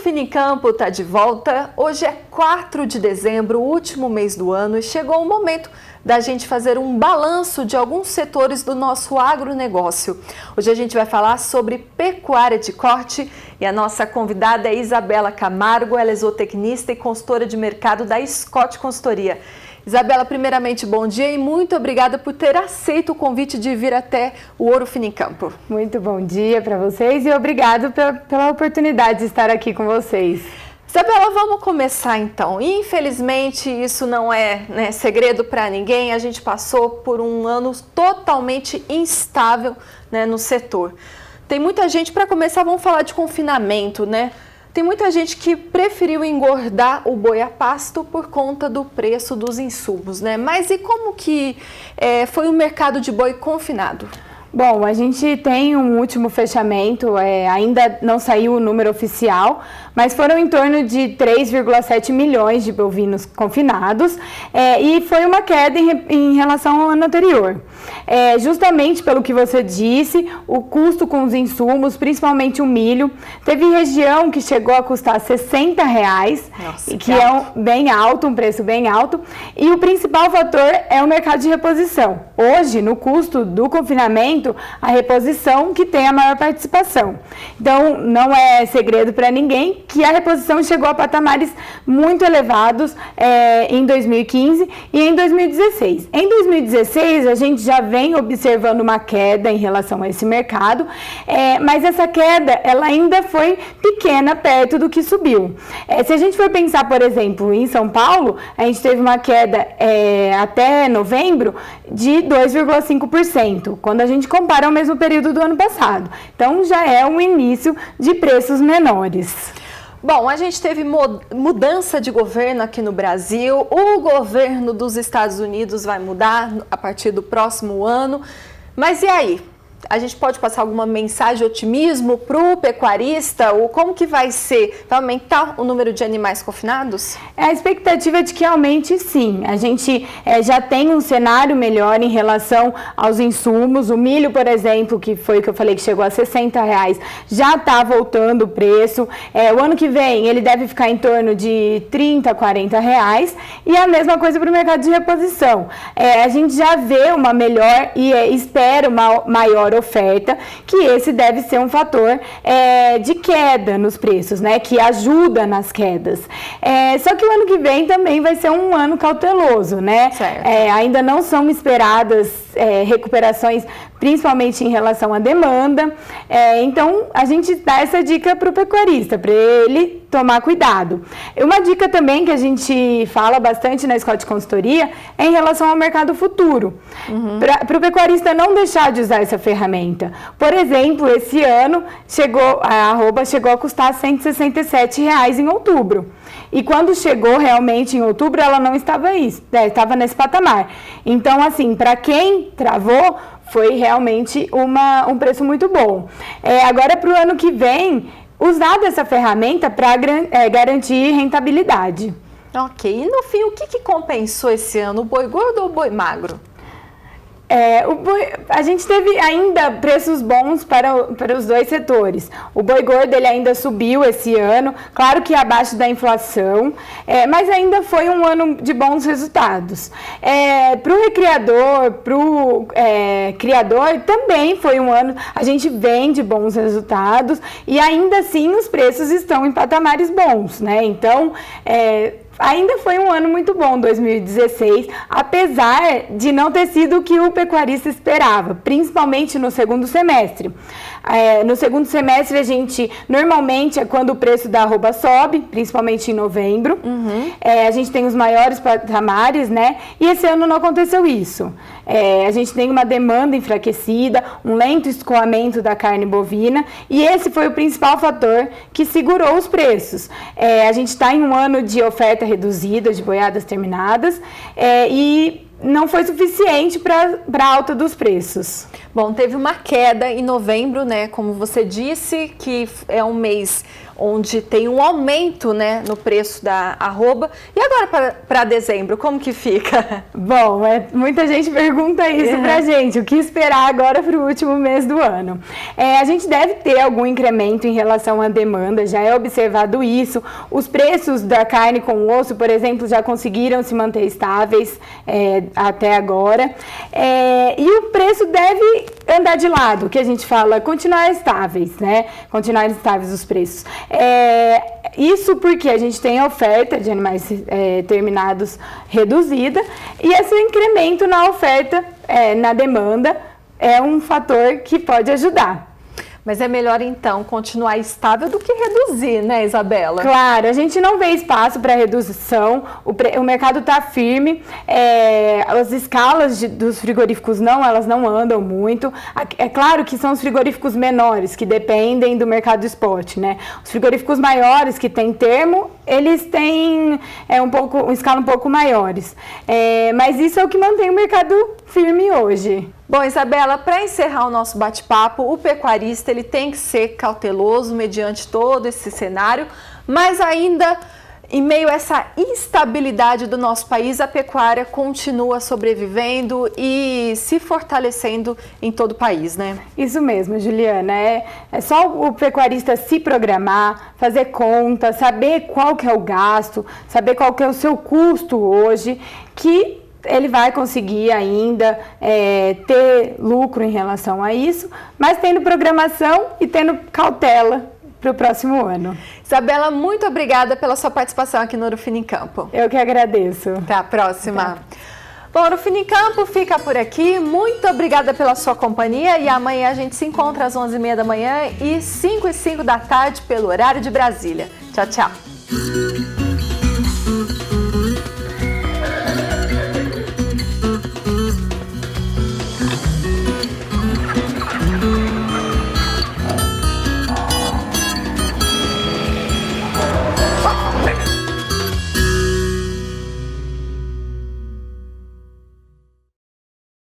Finicampo está de volta. Hoje é 4 de dezembro, último mês do ano, e chegou o momento da gente fazer um balanço de alguns setores do nosso agronegócio. Hoje a gente vai falar sobre pecuária de corte e a nossa convidada é Isabela Camargo, ela é zootecnista e consultora de mercado da Scott Consultoria. Isabela, primeiramente, bom dia e muito obrigada por ter aceito o convite de vir até o Ouro Finicampo. Muito bom dia para vocês e obrigado pela oportunidade de estar aqui com vocês. Isabela, vamos começar então. Infelizmente, isso não é segredo para ninguém, a gente passou por um ano totalmente instável no setor. Tem muita gente, para começar, vamos falar de confinamento, né? Tem muita gente que preferiu engordar o boi a pasto por conta do preço dos insumos, né? Mas e como que foi o mercado de boi confinado? Bom, a gente tem um último fechamento, ainda não saiu o número oficial, mas foram em torno de 3,7 milhões de bovinos confinados e foi uma queda em relação ao ano anterior. Justamente pelo que você disse, o custo com os insumos, principalmente o milho, teve região que chegou a custar R$60, Nossa, que é bem alto, um preço bem alto, e o principal fator é o mercado de reposição. Hoje, no custo do confinamento, a reposição que tem a maior participação. Então, não é segredo para ninguém que a reposição chegou a patamares muito elevados em 2015 e em 2016. Em 2016, a gente já vem observando uma queda em relação a esse mercado, mas essa queda ela ainda foi pequena perto do que subiu. Se a gente for pensar, por exemplo, em São Paulo, a gente teve uma queda até novembro de 2,5%, quando a gente compara ao mesmo período do ano passado. Então, já é um início de preços menores. Bom, a gente teve mudança de governo aqui no Brasil, o governo dos Estados Unidos vai mudar a partir do próximo ano, mas e aí? A gente pode passar alguma mensagem de otimismo para o pecuarista? Ou como que vai ser? Vai aumentar o número de animais confinados? A expectativa é de que aumente, sim. A gente já tem um cenário melhor em relação aos insumos. O milho, por exemplo, que foi o que eu falei que chegou a R$60, já está voltando o preço. O ano que vem ele deve ficar em torno de R$30, R$40. E a mesma coisa para o mercado de reposição. A gente já vê uma melhor e espera uma maior oferta, que esse deve ser um fator de queda nos preços, né, que ajuda nas quedas. Só que o ano que vem também vai ser um ano cauteloso, né? Ainda não são esperadas recuperações, principalmente em relação à demanda. Então, a gente dá essa dica para o pecuarista, para ele tomar cuidado. Uma dica também que a gente fala bastante na Scott Consultoria é em relação ao mercado futuro. Para o pecuarista não deixar de usar essa ferramenta. Por exemplo, esse ano a arroba chegou a custar R$167 em outubro. E quando chegou realmente em outubro, ela não estava estava nesse patamar. Então, assim, para quem travou, foi realmente um preço muito bom. Agora, para o ano que vem, usar dessa ferramenta para garantir rentabilidade. Ok. E no fim, o que compensou esse ano? O boi gordo ou o boi magro? A gente teve ainda preços bons para os dois setores. O boi gordo ele ainda subiu esse ano, claro que abaixo da inflação, mas ainda foi um ano de bons resultados. Para o recriador, para o criador, também foi um ano, a gente vem de bons resultados e ainda assim os preços estão em patamares bons, né? Então, ainda foi um ano muito bom, 2016, apesar de não ter sido o que o pecuarista esperava, principalmente no segundo semestre. No segundo semestre, normalmente é quando o preço da arroba sobe, principalmente em novembro. A gente tem os maiores patamares, né? E esse ano não aconteceu isso. A gente tem uma demanda enfraquecida, um lento escoamento da carne bovina, e esse foi o principal fator que segurou os preços. A gente está em um ano de oferta reduzida, de boiadas terminadas, e não foi suficiente para a alta dos preços. Bom, teve uma queda em novembro, né? Como você disse, que é um mês onde tem um aumento, né, no preço da arroba. E agora para dezembro, como que fica? Bom, muita gente pergunta isso pra gente, o que esperar agora para o último mês do ano. A gente deve ter algum incremento em relação à demanda, já é observado isso. Os preços da carne com osso, por exemplo, já conseguiram se manter estáveis até agora. E o preço deve andar de lado, que a gente fala, continuar estáveis, né? Continuar estáveis os preços. Isso porque a gente tem a oferta de animais terminados reduzida e esse incremento na oferta, na demanda, é um fator que pode ajudar. Mas é melhor, então, continuar estável do que reduzir, né, Isabela? Claro, a gente não vê espaço para redução, o mercado está firme, as escalas dos frigoríficos elas não andam muito. É claro que são os frigoríficos menores, que dependem do mercado spot, né? Os frigoríficos maiores, que têm termo, eles têm uma escala um pouco maiores. Mas isso é o que mantém o mercado firme hoje. Bom, Isabela, para encerrar o nosso bate-papo, o pecuarista ele tem que ser cauteloso mediante todo esse cenário, mas ainda em meio a essa instabilidade do nosso país, a pecuária continua sobrevivendo e se fortalecendo em todo o país, né? Isso mesmo, Juliana. É só o pecuarista se programar, fazer conta, saber qual que é o gasto, saber qual que é o seu custo hoje, que ele vai conseguir ainda ter lucro em relação a isso, mas tendo programação e tendo cautela para o próximo ano. Isabela, muito obrigada pela sua participação aqui no Urufino em Campo. Eu que agradeço. Até a próxima. Bom, o Urufino em Campo fica por aqui. Muito obrigada pela sua companhia e amanhã a gente se encontra às 11h30 da manhã e 5h05 da tarde pelo horário de Brasília. Tchau, tchau.